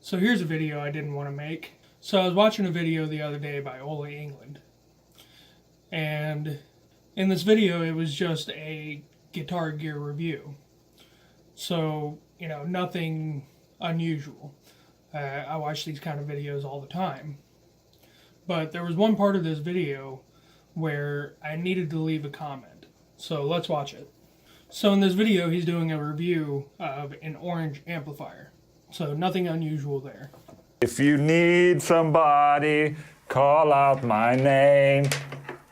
So here's a video I didn't want to make. So I was watching a video the other day by Ola England. And in this video, it was just a Guitar Gear review. So, nothing unusual. I watch these kind of videos all the time. But there was one part of this video where I needed to leave a comment. So let's watch it. So in this video, he's doing a review of an orange amplifier. So nothing unusual there. If you need somebody, call out my name.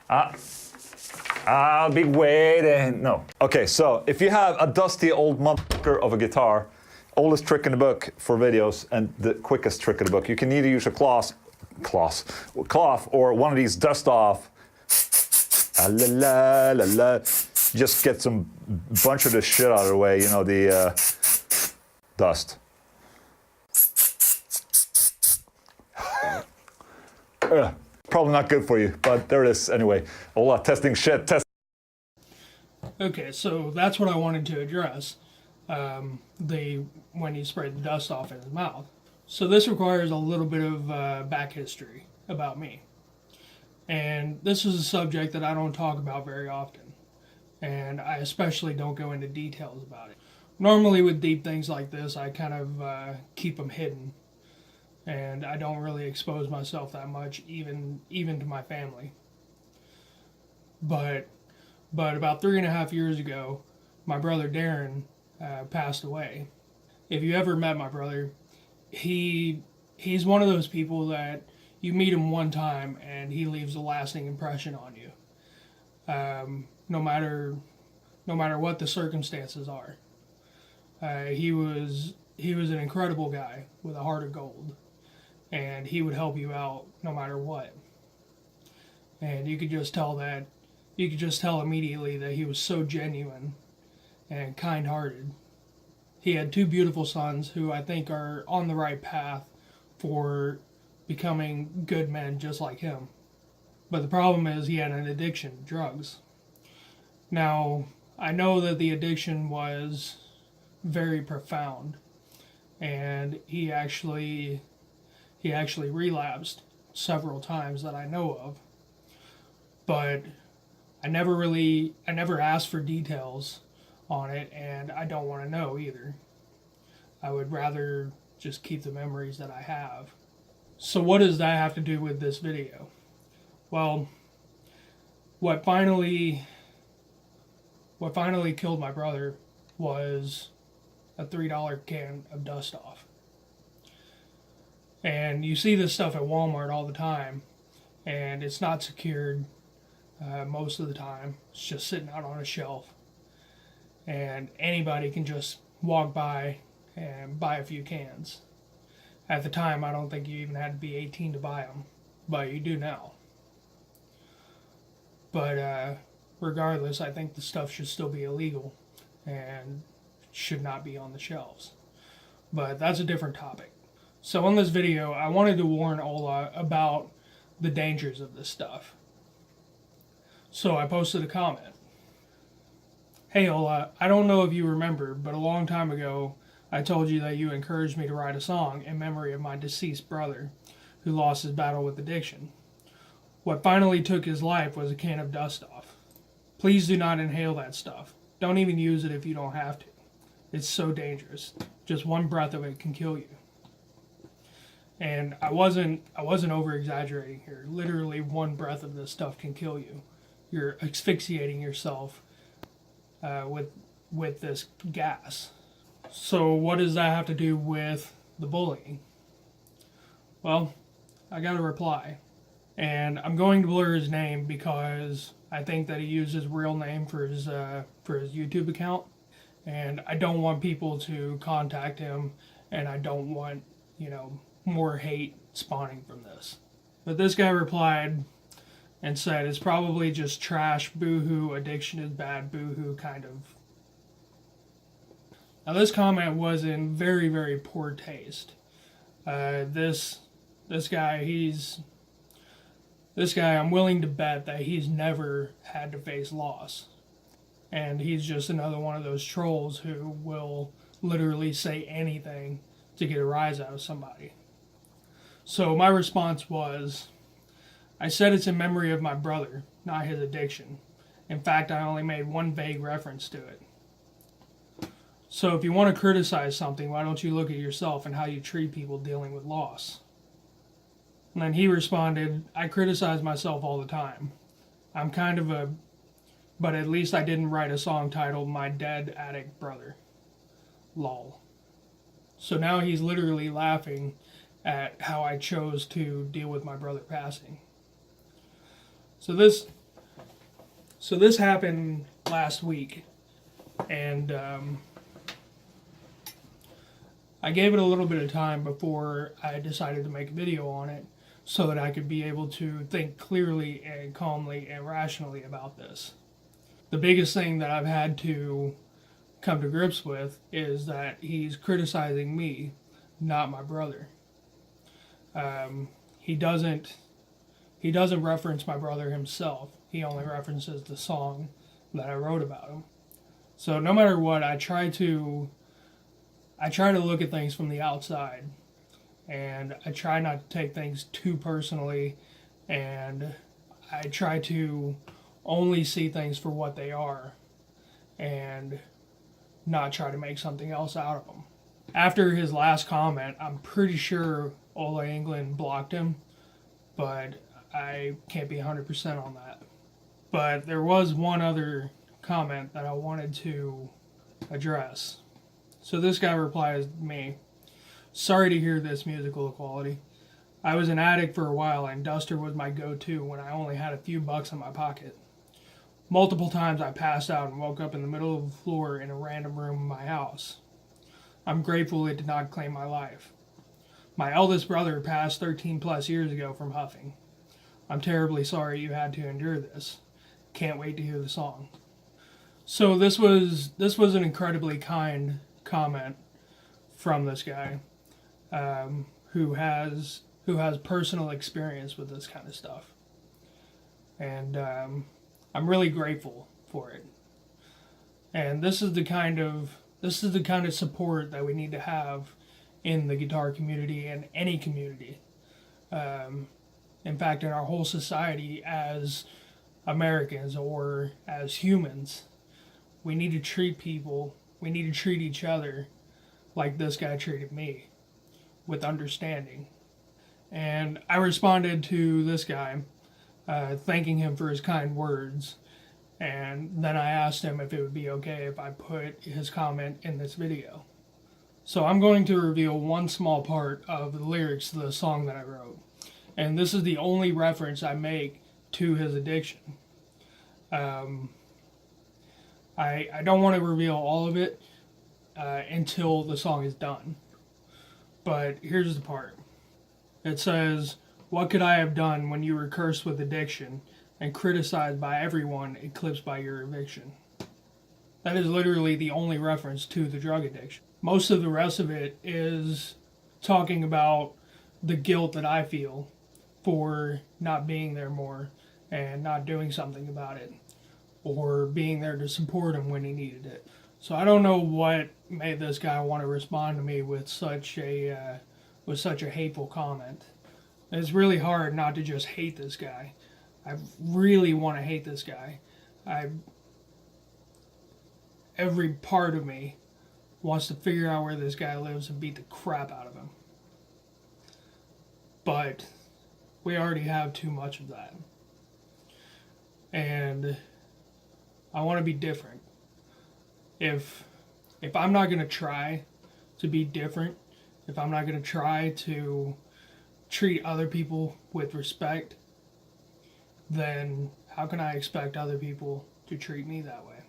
I'll be waiting. No. Okay, so if you have a dusty old motherfucker of a guitar, oldest trick in the book for videos and the quickest trick in the book, you can either use a cloth or one of these dust off. La, la, la, la. Just get some bunch of the shit out of the way, the dust. Probably not good for you, but there it is anyway. Ola testing shit. Okay, so that's what I wanted to address. When he sprayed the dust off in his mouth. So this requires a little bit of back history about me. And this is a subject that I don't talk about very often. And I especially don't go into details about it. Normally with deep things like this, I kind of keep them hidden. And I don't really expose myself that much, even to my family. But about 3.5 years ago, my brother Darren passed away. If you ever met my brother, he's one of those people that you meet him one time and he leaves a lasting impression on you. No matter what the circumstances are. He was an incredible guy with a heart of gold. And he would help you out no matter what. And you could just tell immediately that he was so genuine and kind-hearted. He had 2 beautiful sons who I think are on the right path for becoming good men just like him. But the problem is he had an addiction to drugs. Now, I know that the addiction was very profound, and he actually relapsed several times that I know of. But I never asked for details on it, and I don't want to know either. I would rather just keep the memories that I have. So what does that have to do with this video? Well, what finally killed my brother was a $3 can of dust off. And you see this stuff at Walmart all the time, and it's not secured most of the time. It's just sitting out on a shelf. And anybody can just walk by and buy a few cans. At the time, I don't think you even had to be 18 to buy them, but you do now. But regardless, I think the stuff should still be illegal and should not be on the shelves. But that's a different topic. So in this video, I wanted to warn Ola about the dangers of this stuff. So I posted a comment. Hey Ola, I don't know if you remember, but a long time ago, I told you that you encouraged me to write a song in memory of my deceased brother, who lost his battle with addiction. What finally took his life was a can of dust off. Please do not inhale that stuff. Don't even use it if you don't have to. It's so dangerous. Just one breath of it can kill you. And I wasn't over exaggerating here. Literally one breath of this stuff can kill you. You're asphyxiating yourself with this gas. So what does that have to do with the bullying? Well, I got a reply. And I'm going to blur his name because I think that he used his real name for his YouTube account. And I don't want people to contact him, and I don't want, more hate spawning from this. But this guy replied and said, it's probably just trash, boo-hoo, addiction is bad, boo-hoo, kind of. Now this comment was in very, very poor taste. This guy, I'm willing to bet that he's never had to face loss. And he's just another one of those trolls who will literally say anything to get a rise out of somebody. So my response was, I said it's in memory of my brother, not his addiction. In fact, I only made one vague reference to it. So if you want to criticize something, why don't you look at yourself and how you treat people dealing with loss? And then he responded, I criticize myself all the time. I'm kind of a, but at least I didn't write a song titled My Dead Addict Brother. Lol. So now he's literally laughing at how I chose to deal with my brother passing. So this happened last week, and I gave it a little bit of time before I decided to make a video on it so that I could be able to think clearly and calmly and rationally about this. The biggest thing that I've had to come to grips with is that he's criticizing me, not my brother. He doesn't reference my brother himself. He only references the song that I wrote about him. So no matter what, I try to look at things from the outside, and I try not to take things too personally, and I try to only see things for what they are and not try to make something else out of them. After his last comment, I'm pretty sure Ola England blocked him, but I can't be 100% on that. But there was one other comment that I wanted to address. So this guy replies to me, sorry to hear this, Musical Equality. I was an addict for a while and Duster was my go-to when I only had a few bucks in my pocket. Multiple times I passed out and woke up in the middle of the floor in a random room in my house. I'm grateful it did not claim my life. My eldest brother passed 13 plus years ago from huffing. I'm terribly sorry you had to endure this. Can't wait to hear the song. So this was an incredibly kind comment from this guy who has personal experience with this kind of stuff, and I'm really grateful for it. And this is the kind of support that we need to have in the guitar community and any community. In fact, in our whole society as Americans or as humans, we need to treat people, we need to treat each other like this guy treated me, with understanding. And I responded to this guy, thanking him for his kind words, and then I asked him if it would be okay if I put his comment in this video. So I'm going to reveal one small part of the lyrics to the song that I wrote, and this is the only reference I make to his addiction. I don't want to reveal all of it until the song is done. But here's the part. It says, what could I have done when you were cursed with addiction and criticized by everyone, eclipsed by your eviction? That is literally the only reference to the drug addiction. Most of the rest of it is talking about the guilt that I feel for not being there more and not doing something about it, or being there to support him when he needed it. So I don't know what made this guy want to respond to me with such a hateful comment. It's really hard not to just hate this guy. I really want to hate this guy. Every part of me wants to figure out where this guy lives and beat the crap out of him. But we already have too much of that. And I want to be different. If I'm not going to try to be different, if I'm not going to try to treat other people with respect, then how can I expect other people to treat me that way?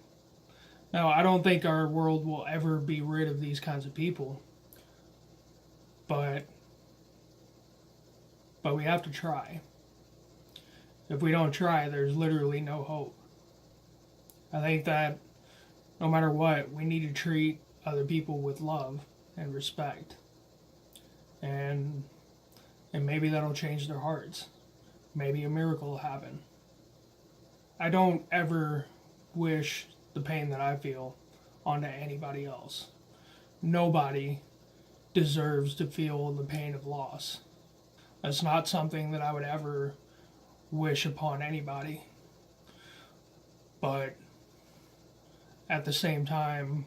Now, I don't think our world will ever be rid of these kinds of people, but we have to try. If we don't try, there's literally no hope. I think that no matter what, we need to treat other people with love and respect. And maybe that'll change their hearts. Maybe a miracle will happen. I don't ever wish the pain that I feel onto anybody else. Nobody deserves to feel the pain of loss. That's not something that I would ever wish upon anybody. But at the same time,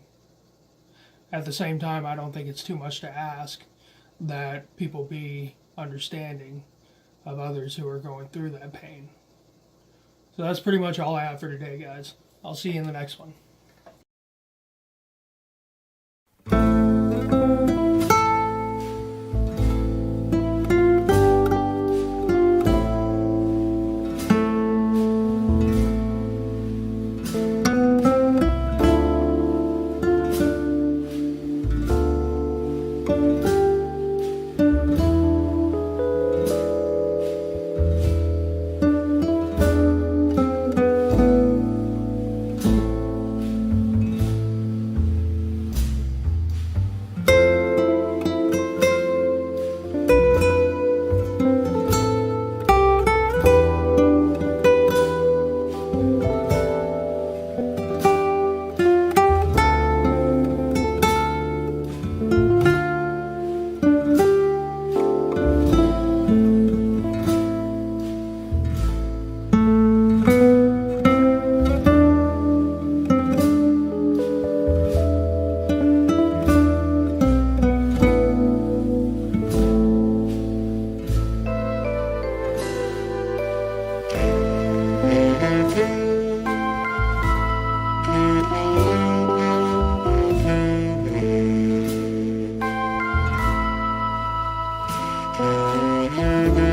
I don't think it's too much to ask that people be understanding of others who are going through that pain. So that's pretty much all I have for today, guys. I'll see you in the next one. Thank you.